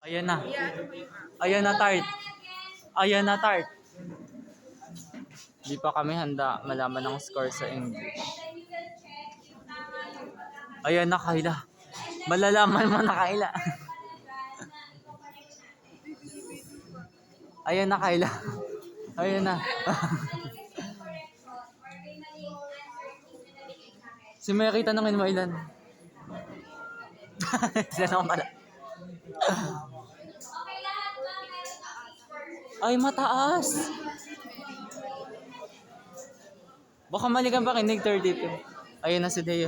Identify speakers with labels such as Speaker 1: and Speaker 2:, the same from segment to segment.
Speaker 1: Ayan na. Ayan na, Tart. Ayan na, Tart. Di pa kami handa malaman ang score sa English. Ayan na, Kayla. Malalaman mo na, Kayla. Ayan na, Kayla. Ayan na. Si Mary, tanongin mo ilan. Sila naman pala. Ay, mataas. Baka mali kang pakinig, 32. Ayun na si Deo.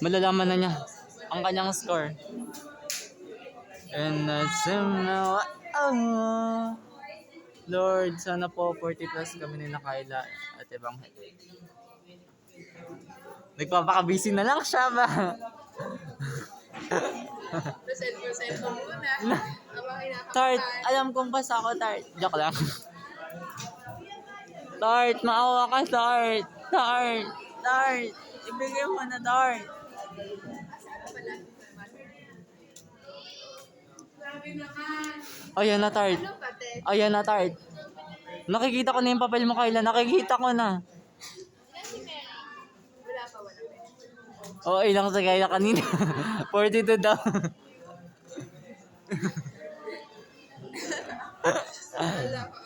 Speaker 1: Malalaman na niya ang kanyang score. And Lord, sana po 40 plus kami ni Kayla at ibang nagpapaka-busy na lang siya ba?
Speaker 2: Present mo muna.
Speaker 1: Tart, alam kong basa ako, Tart. Joke lang. Tart, maawa ka, Tart. Tart, Tart. Ibigay mo na, Tart. Ayan na, Tart. Ayan na, Tart. Nakikita ko na yung papel mo, Kayla. Nakikita ko na. Oo, ilang sa Kayla kanina. 42 daw.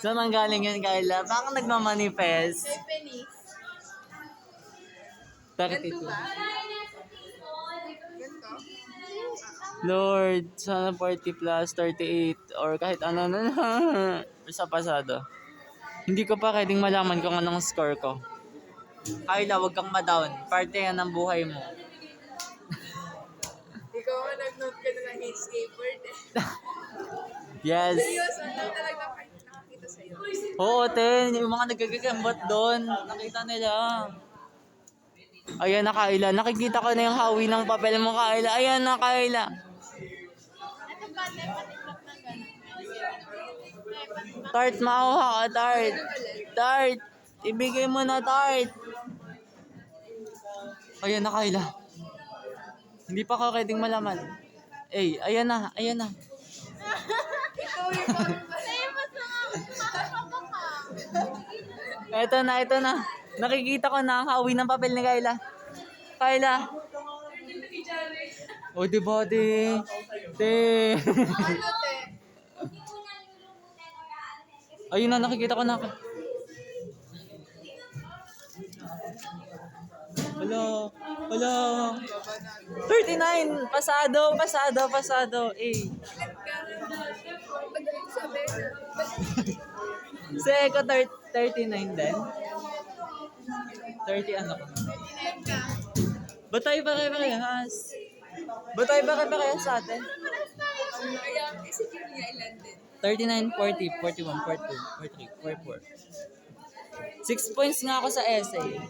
Speaker 1: Saan ang galing yan, Kayla? Baka nagmamanifest.
Speaker 2: Kay Penny.
Speaker 1: 32.
Speaker 2: Ganito?
Speaker 1: Lord, sana 40 plus 38 or kahit ano na sa pasado. Hindi ko pa pwedeng malaman kung anong score ko. Kayla, huwag kang ma-down. Parte yan ng buhay mo.
Speaker 2: Ikaw nga nag-note ka na ng skateboard eh.
Speaker 1: Yes.
Speaker 2: Seryoso, ano talaga nakakita sa'yo?
Speaker 1: Oo, ten. Yung mga nagkakagambot doon. Nakita nila. Ayan na, Kayla. Nakikita ko na yung hawi ng papel mo, Kayla. Ayan na, Kayla. Tart, maawa ka, Tart. Tart. Ibigay mo na, Tart. Ayan na, Kayla. Hindi pa ka pwedeng malaman. Eh, ayan na, ayan na.
Speaker 2: Ikaw yung
Speaker 1: Ito na, ito na. Nakikita ko na ang hawi ng papel ni Kayla. Kayla. O, diba, te? Te.
Speaker 2: ano te?
Speaker 1: Ayun na, nakikita ko na. Hello. Hello. 39. Pasado. Eh. Seko, 39 din. 30 ano ko. Ba't tayo pare-parehas? Ba't tayo pare-parehas sa atin?
Speaker 2: Kaya, si Julia ilan din?
Speaker 1: 39, 40, 41, 42, 43, 44. 6 points nga ako sa essay.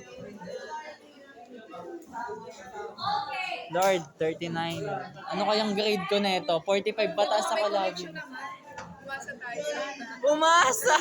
Speaker 1: Lord, 39. Ano kayang grade ko na ito? 45, pataas ako lagi.
Speaker 2: Umasa tayo.
Speaker 1: Umasa!